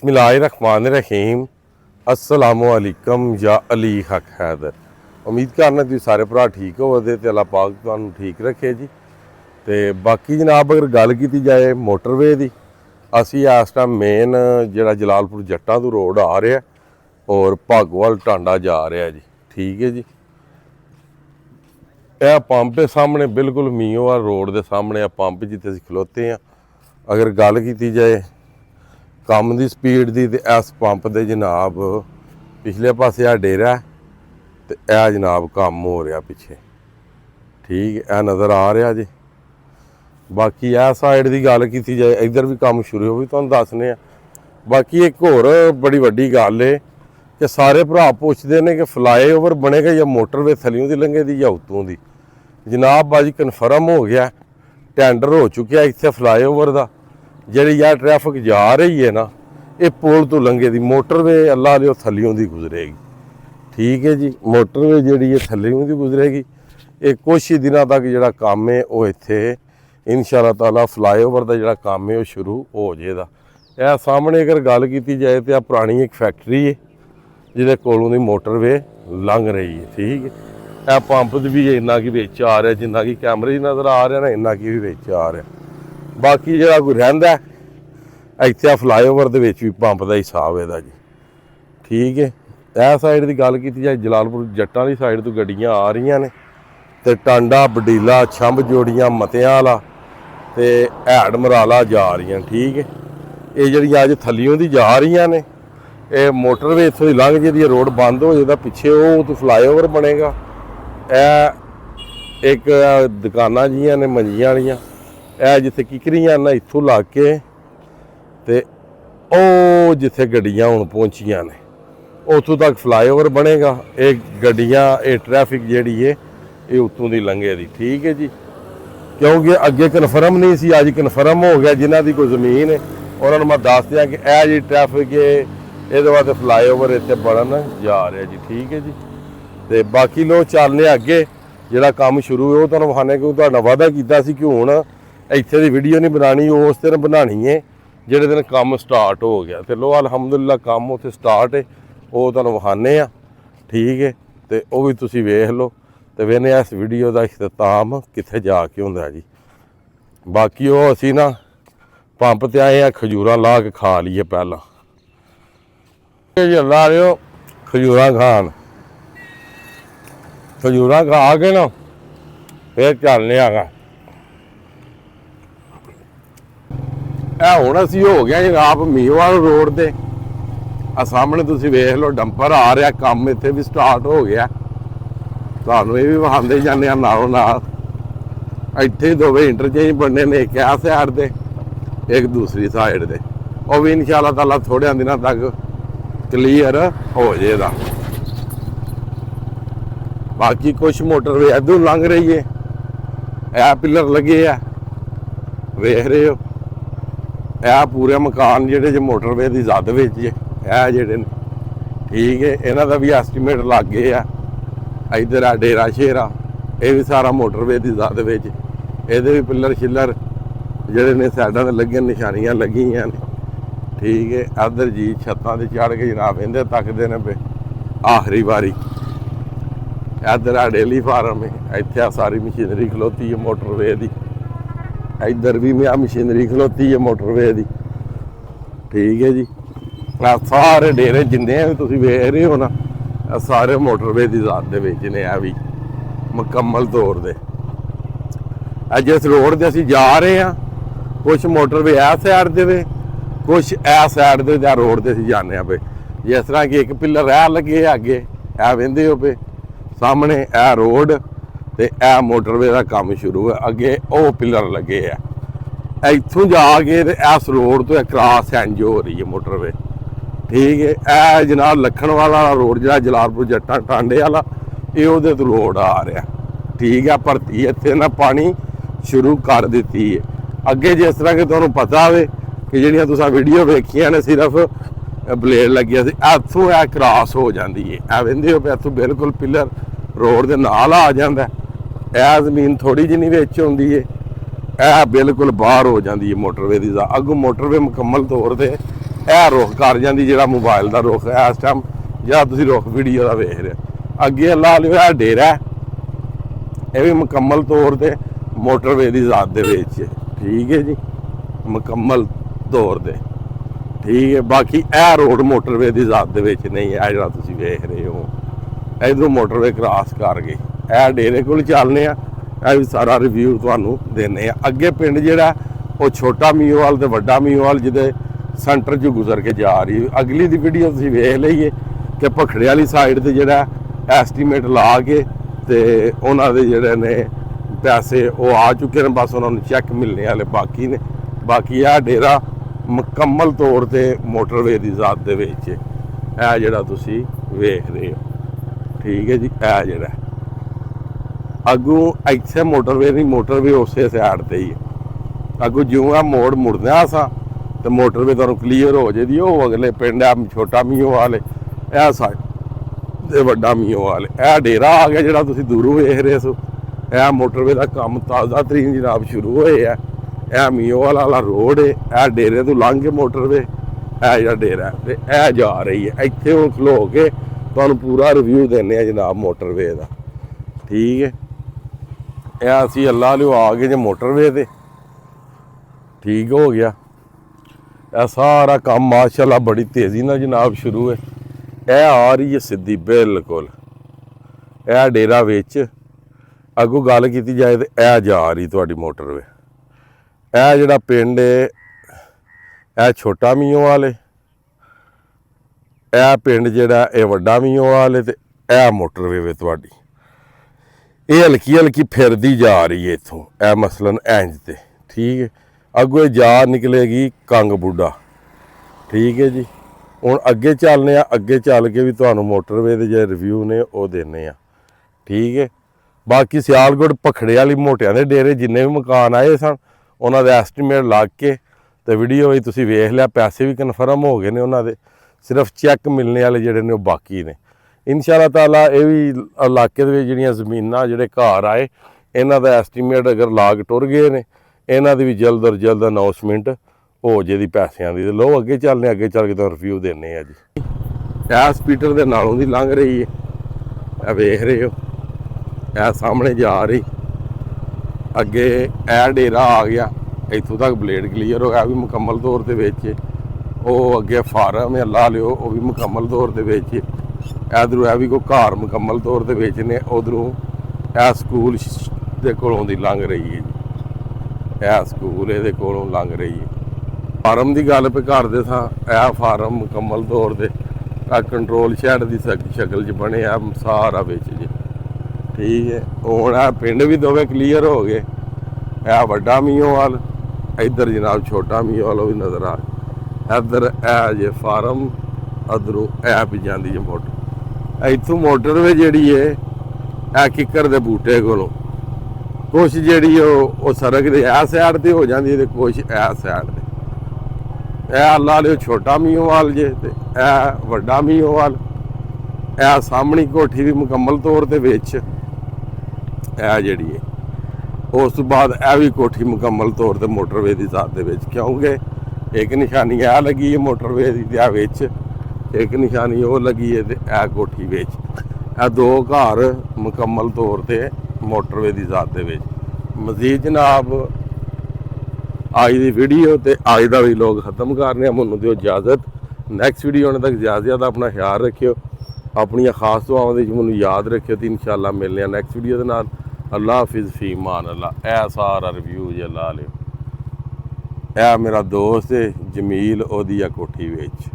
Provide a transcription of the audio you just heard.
बिस्मिल्लाहिर्रहमानिर्रहीम अस्सलामुअलैकुम या अली हक हैदर। उम्मीद करना तुसीं सारे भरा ठीक होवदे ते अल्लाह पाक तुहानूं ठीक रखे जी। ते बाकी जनाब अगर गल की जाए मोटरवे की, असी इस टाइम मेन जिहड़ा जलालपुर जट्टां तो रोड आ रहा और भागोवाल टांडा जा रहा जी। ठीक है जी, यह पंप है सामने बिल्कुल मीओवाल रोड के सामने पंप जिथे असीं खलोते हैं। अगर गल की जाए काम की स्पीड की, तो इस पंप के जनाब पिछले पासे आ डेरा तो यह जनाब काम हो रहा पिछे। ठीक है, यह नज़र आ रहा जी। बाकी यह साइड की गल की जाए इधर भी काम शुरू हो भी तुहानूं दसने। बाकी एक होर बड़ी वड्डी गल है कि सारे भरा पुछते हैं कि फ्लाईओवर बनेगा या मोटरवे थल्लियों की लंघे दी या उत्तों की। जनाब अज कन्फर्म हो गया, टेंडर हो चुका इत्थे फ्लाईओवर का। जी यह ट्रैफिक जा रही है ना, ये पुल तो लंघे दी मोटरवे अल्लाह लियो थल्लियों की गुजरेगी। ठीक है जी, मोटरवे जी थल्लियों की गुजरेगी। ये कुछ ही दिनों तक जो काम है वो इत्थे इंशाअल्लाह ताला फ्लाईओवर का जो काम है वो शुरू हो जाएगा। यह सामने अगर गल की जाए तो पुरानी एक फैक्ट्री है जिहदे कोलों दी मोटरवे लंघ रही है। ठीक है, यह पंप भी इन्ना की विच आ रहा, जिन्ना कि कैमरे नज़र आ रहा ना इन्ना की भी विच आ रहा। बाकी जो कोई रहिंदा इत्थे फ्लाईओवर दे विच भी पंप का हिसाब है जी। ठीक है, यह साइड की गल की जाए जलालपुर जट्टां की साइड तो गड्डियां आ रही ने तो टांडा बडीला छंभ जोड़ियां मतियां वाला तो हैड मराला जा रही। ठीक है, ये जड़ियां अज थल्लियों की जा रही ने, ये मोटरवे इत्थों दी लंघ जी रोड बंद हो जाएगा, पिछे वो तो फ्लाईओवर बनेगा। एक दुकानां जियां ने मंजियां वालियां, यह जिथे किकरियां ना इत्थों ला के ते ओ जिथे गड्डियां हुण पहुंचियां ने उत्थों तक फ्लाईओवर बनेगा। एक गड्डियां ये ट्रैफिक जिहड़ी है ये उत्तों दी लंघे दी। ठीक है जी, क्योंकि अगे कन्फर्म नहीं सी, अज कन्फर्म हो गया। जिन्हां दी कोई ज़मीन है उन्होंने मैं दस दिया कि यह जी ट्रैफिक है ये वास्ते फ्लाईओवर इत्थे बनन जा रहा जी। ठीक है जी, तो बाकी लोग चलने अगे जिहड़ा काम शुरू है वो तुहानूं विखाने, क्योंकि तुहाडा वादा कीता सी कि हुण इत्थे दी वीडियो नहीं बनानी, उस दिन बनानी है जिहड़े दिन काम स्टार्ट हो गया। तो लो अलहमदुलिल्लाह काम उत्थे स्टार्ट है, वो तुहानूं विखाने आ। ठीक है, तो वह भी तुसीं वेख लो तो वेने इस वीडियो का इख्तिताम कित्थे जाके हुंदा जी। बाकी वो असीं ना पंप ते आए हैं खजूरां ला के खा लीए पहला जी। ला रहे हो खजूरां खान, खजूरां खा के ना फिर चलने आगा। हुण असीं हो गया जनाब मीओवाल रोड ते। सामने तुसीं वेख लो डंपर आ रहा, काम इत्थे भी स्टार्ट हो गया। तुहानूं ये भी विखांदे जाने नालों नाल। इत्थे दोवें इंटरचेंज बनने ने, एक इस साइड ते एक दूसरी साइड ते। वो भी इंशाअल्लाह ताला थोड़े दिनों तक क्लीयर हो जाएगा। बाकी कुछ मोटरवे इधर लंघ रही है, यह पिलर लगे है वेख रहे हो। यह पूरे मकान जेडे जो मोटरवे की जद विच है जेडे ने। ठीक है, इन्हां दा भी एस्टीमेट लग गया। इधर आ डेरा शेरा, ये भी सारा मोटरवे की जद विच। इहदे भी पिलर शिलर जेडे ने साइडां ते लगे, निशानियां लगियां ने। ठीक है, इधर जी छत्तां ते चढ़ के जनाब इहदे तकदे ने पे आखिरी बारी। इधर आ डेली फार्म है, इत्थे सारी मशीनरी खलोती है मोटरवे की। इधर भी मैं मशीनरी खलोती है मोटरवे की। ठीक है जी, सारे डेरे जिन्ने भी तुसीं वेख रहे हो ना, सारे मोटरवे की ज़ात दे विच ने। भी मुकम्मल तौर पर जिस रोड से असीं जा रहे हैं, कुछ मोटरवे इस साइड दे वे, कुछ इस साइड दे रोड से असीं जाने पे। जिस तरह कि एक पिलर ऐ लगे अगे, ऐ वेंदे हो पे सामने ए रोड ते ए मोटरवे का काम शुरू है। अगे वो पिलर लगे है, इत्थों जाके इस रोड तो क्रॉस इंज हो रही है मोटरवे। ठीक है, ए जनाब लखन वाला रोड जो जलालपुर जट्टां टांडे वाला, ये उहदे तो रोड आ रहा। ठीक है, भरती इत्थे ना पानी शुरू कर दी है। अगे जिस तरह कि तुहानूं पता है कि जिहड़ियां तुसां वीडियो वेखियां ने सिर्फ ब्लेड लग्या सी, इत्थों ए क्रॉस हो जाती है। ए वेंदे हो पे इत्थों बिल्कुल पिलर रोड के नाल आ जाता है। यह जमीन थोड़ी जिनी विच होंदी है, यह बिल्कुल बाहर हो जाती है मोटरवे की। अगों मोटरवे मुकम्मल तौर पर ਇਹ ਰੁੱਖ ਕਰ ਜਾਂਦੀ ਜਿਹੜਾ ਮੋਬਾਈਲ ਦਾ ਰੁੱਖ ਇਸ ਟਾਈਮ ਜਿਹੜਾ ਤੁਸੀਂ ਰੁੱਖ ਵੀਡੀਓ ਦਾ ਵੇਖ ਰਹੇ ਹੋ। ਅੱਗੇ ਲਾ ਲਿਓ ਇਹ ਡੇਰਾ, ਇਹ ਵੀ ਮੁਕੰਮਲ ਤੌਰ ਤੇ ਮੋਟਰਵੇ ਦੀ ਜ਼ਾਤ ਦੇ ਵਿੱਚ, ਠੀਕ ਹੈ ਜੀ, ਮੁਕੰਮਲ ਤੌਰ ਤੇ, ਠੀਕ ਹੈ। ਬਾਕੀ ਇਹ ਰੋਡ ਮੋਟਰਵੇ ਦੀ ਜ਼ਾਤ ਦੇ ਵਿੱਚ ਨਹੀਂ ਹੈ ਜਿਹੜਾ ਤੁਸੀਂ ਵੇਖ ਰਹੇ ਹੋ। ਇਧਰੋਂ ਮੋਟਰਵੇ ਕ੍ਰਾਸ ਕਰ ਗਏ, ਇਹ ਡੇਰੇ ਕੋਲ ਚੱਲਨੇ ਆ, ਇਹ ਵੀ ਸਾਰਾ ਰਿਵਿਊ ਤੁਹਾਨੂੰ ਦੇਣੇ ਆ। ਅੱਗੇ ਪਿੰਡ ਜਿਹੜਾ ਉਹ ਛੋਟਾ ਮੀਓਵਾਲ ਤੇ ਵੱਡਾ ਮੀਓਵਾਲ ਜਿਹਦੇ ਸੈਂਟਰ 'ਚ ਗੁਜ਼ਰ ਕੇ ਜਾ ਰਹੀ। ਅਗਲੀ ਦੀ ਵੀਡੀਓ ਤੁਸੀਂ ਵੇਖ ਲਈਏ ਕਿ ਭਖੜੇ ਵਾਲੀ ਸਾਈਡ ਤੇ ਜਿਹੜਾ ਐਸਟੀਮੇਟ ਲਾ ਕੇ ਤੇ ਉਹਨਾਂ ਦੇ ਜਿਹੜੇ ਨੇ ਪੈਸੇ ਉਹ ਆ ਚੁੱਕੇ ਨੇ, ਬਸ ਉਹਨਾਂ ਨੂੰ ਚੈੱਕ ਮਿਲਣੇ ਵਾਲੇ ਬਾਕੀ ਨੇ। ਬਾਕੀ ਇਹ ਡੇਰਾ ਮੁਕੰਮਲ ਤੌਰ ਤੇ ਮੋਟਰਵੇ ਦੀ ਜ਼ਾਤ ਦੇ ਵਿੱਚ ਇਹ ਜਿਹੜਾ ਤੁਸੀਂ ਵੇਖ ਰਹੇ ਹੋ, ਠੀਕ ਹੈ ਜੀ। ਇਹ ਜਿਹੜਾ ਅੱਗੋਂ ਇੱਥੇ ਮੋਟਰਵੇ ਨਹੀਂ, ਮੋਟਰਵੇ ਉਸੇ ਸਾਈਡ ਤੇ ਹੀ ਹੈ। ਅੱਗੋਂ ਜਿਉਂ ਆ ਮੋੜ ਮੁੜਨਾ ਸਾਂ ਤੇ ਮੋਟਰਵੇ ਤੁਹਾਨੂੰ ਕਲੀਅਰ ਹੋ ਜਾਏਗੀ। ਉਹ ਅਗਲੇ ਪਿੰਡ ਆ ਛੋਟਾ ਮੀਓਵਾਲ, ਇਹ ਸਾਈਡ ਤੇ ਵੱਡਾ ਮੀਓਵਾਲ। ਇਹ ਡੇਰਾ ਆ ਗਿਆ ਜਿਹੜਾ ਤੁਸੀਂ ਦੂਰੋਂ ਵੇਖ ਰਹੇ ਸੋ। ਇਹ ਮੋਟਰਵੇ ਦਾ ਕੰਮ ਤਾਜ਼ਾ ਤਰੀਨ ਜਨਾਬ ਸ਼ੁਰੂ ਹੋਏ ਆ। ਇਹ ਮੀਓਵਾਲ ਵਾਲਾ ਰੋਡ ਹੈ, ਇਹ ਡੇਰੇ ਤੋਂ ਲੰਘ ਕੇ ਮੋਟਰਵੇ ਇਹ ਜਿਹੜਾ ਡੇਰਾ ਤੇ ਇਹ ਜਾ ਰਹੀ ਹੈ। ਇੱਥੇ ਹੁਣ ਖਲੋ ਕੇ ਤੁਹਾਨੂੰ ਪੂਰਾ ਰਿਵਿਊ ਦਿੰਦੇ ਆ ਜਨਾਬ ਮੋਟਰਵੇ ਦਾ, ਠੀਕ ਹੈ। ਇਹ ਅਸੀਂ ਅੱਲਾ ਲਿਓ ਆ ਗਏ ਜੇ ਮੋਟਰਵੇ ਤੇ, ਠੀਕ ਹੋ ਗਿਆ। ਇਹ ਸਾਰਾ ਕੰਮ ਮਾਸ਼ਾਅੱਲਾ ਬੜੀ ਤੇਜ਼ੀ ਨਾਲ ਜਨਾਬ ਸ਼ੁਰੂ ਹੈ। ਇਹ ਆ ਰਹੀ ਹੈ ਸਿੱਧੀ ਬਿਲਕੁਲ ਇਹ ਡੇਰਾ ਵਿੱਚ। ਅੱਗੋਂ ਗੱਲ ਕੀਤੀ ਜਾਏ ਤੇ ਇਹ ਜਾ ਰਹੀ ਤੁਹਾਡੀ ਮੋਟਰਵੇ। ਇਹ ਜਿਹੜਾ ਪਿੰਡ ਹੈ ਇਹ ਛੋਟਾ ਮੀਓਵਾਲ ਹੈ, ਇਹ ਪਿੰਡ ਜਿਹੜਾ ਇਹ ਵੱਡਾ ਮੀਓਵਾਲ ਹੈ ਤੇ ਇਹ ਮੋਟਰਵੇ ਵੇ ਤੁਹਾਡੀ। ਇਹ ਹਲਕੀ ਹਲਕੀ ਫਿਰਦੀ ਜਾ ਰਹੀ ਹੈ ਇੱਥੋਂ, ਇਹ ਮਸਲਨ ਇੰਜ ਤੇ, ਠੀਕ ਹੈ। ਅੱਗੋਂ ਇਹ ਜਾ ਨਿਕਲੇਗੀ ਕੰਗ ਬੁੱਢਾ, ਠੀਕ ਹੈ ਜੀ। ਹੁਣ ਅੱਗੇ ਚੱਲਨੇ ਆ, ਅੱਗੇ ਚੱਲ ਕੇ ਵੀ ਤੁਹਾਨੂੰ ਮੋਟਰਵੇ ਦੇ ਜਿਹੜੇ ਰਿਵਿਊ ਨੇ ਉਹ ਦੇਣੇ ਆ, ਠੀਕ ਹੈ। ਬਾਕੀ ਸਿਆਲਕੋਟ ਭਖੜੇ ਵਾਲੀ ਮੋਟਿਆਂ ਦੇ ਡੇਰੇ ਜਿੰਨੇ ਵੀ ਮਕਾਨ ਆਏ ਸਨ ਉਹਨਾਂ ਦੇ ਐਸਟੀਮੇਟ ਲੱਗ ਕੇ ਤੇ ਵੀਡੀਓ ਵੀ ਤੁਸੀਂ ਵੇਖ ਲਿਆ, ਪੈਸੇ ਵੀ ਕਨਫਰਮ ਹੋ ਗਏ ਨੇ ਉਹਨਾਂ ਦੇ, ਸਿਰਫ ਚੈੱਕ ਮਿਲਣੇ ਵਾਲੇ ਜਿਹੜੇ ਨੇ ਉਹ ਬਾਕੀ ਨੇ। ਇਨਸ਼ਾਅੱਲਾ ਤਾਲਾ ਇਹ ਵੀ ਇਲਾਕੇ ਦੇ ਵਿੱਚ ਜਿਹੜੀਆਂ ਜ਼ਮੀਨਾਂ ਜਿਹੜੇ ਘਰ ਆਏ ਇਹਨਾਂ ਦਾ ਐਸਟੀਮੇਟ ਅਗਰ ਲਾਗ ਟੁਰ ਗਏ ਨੇ ਇਹਨਾਂ ਦੀ ਵੀ ਜਲਦ ਤੋਂ ਜਲਦ ਅਨਾਉਂਸਮੈਂਟ ਹੋ ਜੇ ਦੀ ਪੈਸਿਆਂ ਦੀ। ਤੇ ਲਓ ਅੱਗੇ ਚੱਲਨੇ, ਅੱਗੇ ਚੱਲ ਕੇ ਤੁਹਾਨੂੰ ਰਿਵਿਊ ਦੇਣੇ ਆ ਜੀ। ਇਹ ਸਪੀਟਰ ਦੇ ਨਾਲੋਂ ਦੀ ਲੰਘ ਰਹੀ ਹੈ, ਇਹ ਵੇਖ ਰਹੇ ਹੋ, ਇਹ ਸਾਹਮਣੇ ਜਾ ਰਹੀ। ਅੱਗੇ ਇਹ ਡੇਰਾ ਆ ਗਿਆ, ਇੱਥੋਂ ਤੱਕ ਬਲੇਡ ਕਲੀਅਰ ਹੋ ਗਿਆ ਵੀ ਮੁਕੰਮਲ ਤੌਰ ਤੇ ਵਿੱਚ। ਉਹ ਅੱਗੇ ਫਾਰਮ ਹੈ ਲਾ ਲਿਓ, ਉਹ ਵੀ ਮੁਕੰਮਲ ਤੌਰ ਤੇ ਵਿੱਚ। ਇਧਰੋਂ ਇਹ ਵੀ ਕੋਈ ਘਰ ਮੁਕੰਮਲ ਤੌਰ ਤੇ ਵਿੱਚ ਨੇ। ਉਧਰੋਂ ਇਹ ਸਕੂਲ ਦੇ ਕੋਲੋਂ ਦੀ ਲੰਘ ਰਹੀ ਹੈ ਜੀ, ਇਹ ਸਕੂਲ ਇਹਦੇ ਕੋਲੋਂ ਲੰਘ ਰਹੀ ਹੈ। ਫਾਰਮ ਦੀ ਗੱਲ ਪੇ ਕਰਦੇ ਸਾਂ, ਇਹ ਫਾਰਮ ਮੁਕੰਮਲ ਤੌਰ ਤੇ ਆ ਕੰਟਰੋਲ ਸ਼ੈਡ ਦੀ ਸ਼ਕਲ 'ਚ ਬਣਿਆ ਸਾਰਾ ਵਿੱਚ ਜੀ, ਠੀਕ ਹੈ। ਹੁਣ ਇਹ ਪਿੰਡ ਵੀ ਦੋਵੇਂ ਕਲੀਅਰ ਹੋ ਗਏ। ਇਹ ਵੱਡਾ ਮੀਓਵਾਲ, ਇੱਧਰ ਜਨਾਬ ਛੋਟਾ ਮੀਓਵਾਲ ਉਹ ਵੀ ਨਜ਼ਰ ਆ ਰਿਹਾ। ਇੱਧਰ ਇਹ ਜੇ ਫਾਰਮ, ਇੱਧਰੋਂ ਇਹ ਵੀ ਜਾਂਦੀ ਹੈ ਮੋਟਰ। ਇੱਥੋਂ ਮੋਟਰਵੇ ਜਿਹੜੀ ਹੈ ਇਹ ਕਿੱਕਰ ਦੇ ਬੂਟੇ ਕੋਲੋਂ ਕੁਛ ਜਿਹੜੀ ਉਹ ਸੜਕ ਦੇ ਇਹ ਸਾਈਡ ਤੇ ਹੋ ਜਾਂਦੀ ਹੈ ਤੇ ਕੁਛ ਇਹ ਸਾਈਡ ਤੇ। ਇਹ ਲਾ ਲਿਓ ਛੋਟਾ ਮੀਓਵਾਲ ਜੇ ਤੇ ਇਹ ਵੱਡਾ ਮੀਓਵਾਲ। ਇਹ ਸਾਹਮਣੀ ਕੋਠੀ ਵੀ ਮੁਕੰਮਲ ਤੌਰ ਤੇ ਵਿੱਚ ਇਹ ਜਿਹੜੀ ਹੈ। ਉਸ ਤੋਂ ਬਾਅਦ ਇਹ ਵੀ ਕੋਠੀ ਮੁਕੰਮਲ ਤੌਰ ਤੇ ਮੋਟਰਵੇ ਦੀ ਜ਼ਾਤ ਦੇ ਵਿੱਚ, ਕਿਉਂਕਿ ਇੱਕ ਨਿਸ਼ਾਨੀ ਇਹ ਲੱਗੀ ਹੈ ਮੋਟਰਵੇ ਦੀ ਤੇ ਵਿੱਚ, ਇੱਕ ਨਿਸ਼ਾਨੀ ਉਹ ਲੱਗੀ ਹੈ ਤੇ ਇਹ ਕੋਠੀ ਵਿੱਚ। ਇਹ ਦੋ ਘਰ ਮੁਕੰਮਲ ਤੌਰ ਤੇ ਮੋਟਰਵੇ ਦੀ ਜ਼ਾਤ ਦੇ ਵਿੱਚ। ਮਜ਼ੀਦ ਜਨਾਬ ਅੱਜ ਦੀ ਵੀਡੀਓ ਤੇ ਅੱਜ ਦਾ ਵੀ ਲੋਕ ਖਤਮ ਕਰ ਰਹੇ ਆ। ਮੈਨੂੰ ਦਿਓ ਇਜਾਜ਼ਤ, ਨੈਕਸਟ ਵੀਡੀਓ ਆਉਣ ਤੱਕ ਜ਼ਿਆਦਾ ਆਪਣਾ ਖਿਆਲ ਰੱਖਿਓ, ਆਪਣੀਆਂ ਖਾਸ ਦੁਆਵਾਂ ਦੇ ਵਿੱਚ ਮੈਨੂੰ ਯਾਦ ਰੱਖਿਓ ਤੇ ਇਨਸ਼ਾਅੱਲਾ ਮਿਲਦੇ ਆ ਨੈਕਸਟ ਵੀਡੀਓ ਦੇ ਨਾਲ। ਅੱਲਾ ਹਾਫਿਜ਼, ਫੀ ਮਾਨ ਅੱਲਾ। ਇਹ ਸਾਰਾ ਰਿਵਿਊ ਜੇ ਲਾ ਲਿਓ। ਇਹ ਮੇਰਾ ਦੋਸਤ ਹੈ ਜਮੀਲ, ਉਹਦੀ ਆ ਕੋਠੀ ਵਿੱਚ।